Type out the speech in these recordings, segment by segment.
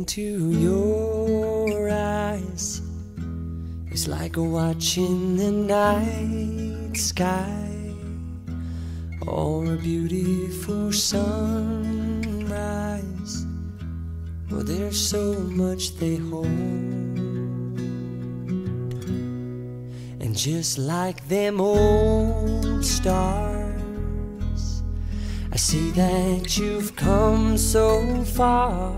into your eyes is like watching the night sky or a beautiful sunrise. Well, there's so much they hold, and just like them old stars, I see that you've come so far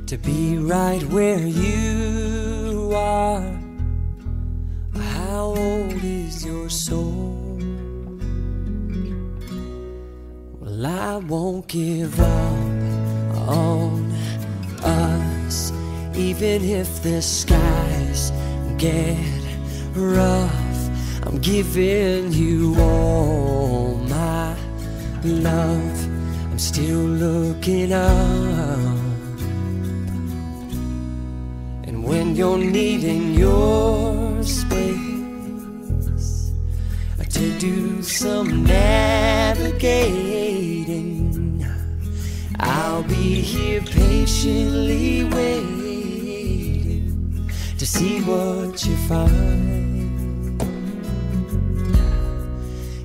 to be right where you are. How old is your soul? Well, I won't give up on us, even if the skies get rough. I'm giving you all my love. I'm still looking up, and when you're needing your space to do some navigating, I'll be here patiently waiting to see what you find.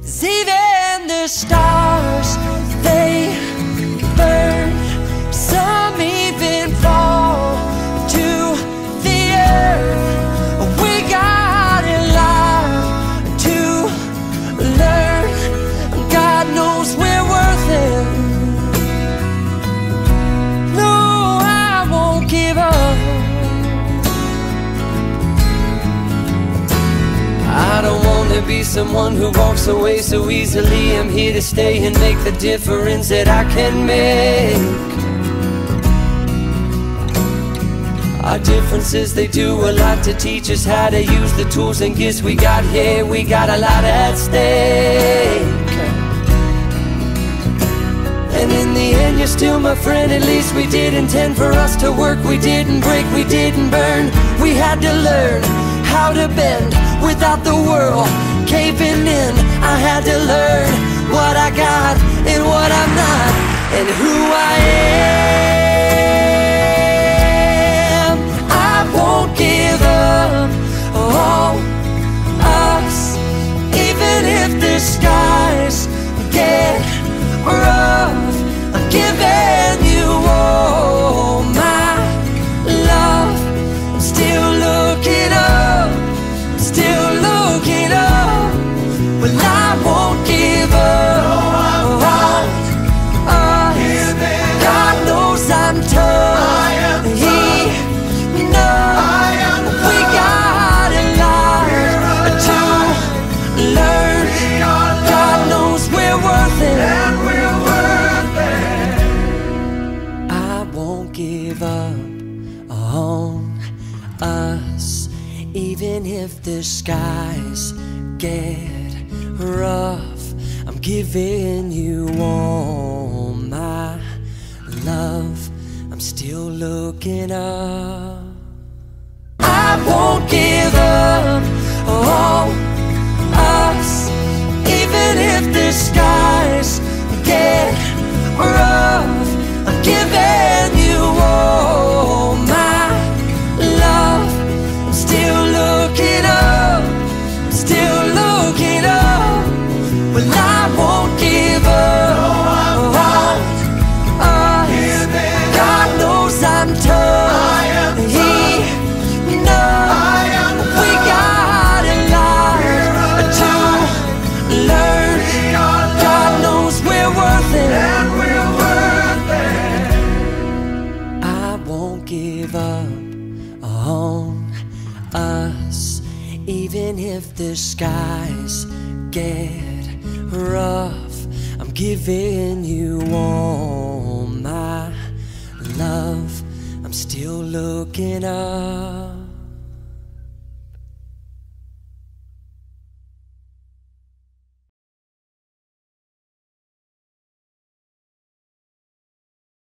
'Cause even the stars, they burn, some even fall to the earth. We got a lot to learn. God knows we're worth it. No, I won't give up. I don't want to be someone who walks away so easily. I'm here to stay and make the difference that I can make. Our differences, they do a lot to teach us how to use the tools and gifts we got here. We got a lot at stake, and in the end you're still my friend. At least we did intend for us to work. We didn't break, we didn't burn. We had to learn how to bend without the world caving in. I had to learn what I got and what I'm not, and who I am. I won't give up on us, even if the skies get rough. I'm giving you all my love. I'm still looking up, still looking up. Well, I won't give up on us. God knows I'm tough. He knows we got a lot to learn. God knows we're worth it. I won't give up on us, even if the skies get rough. I'm giving you all my love. I'm still looking up. I won't give up on us, even if the skies get rough. I'm giving you all my love. I'm still looking up, still looking up. Well, I won't give up on us. God knows I'm tough. He knows we got a lot to learn. God knows we're worth it. I won't give up on us, even if the skies get rough. I'm giving you all my love. I'm still looking up.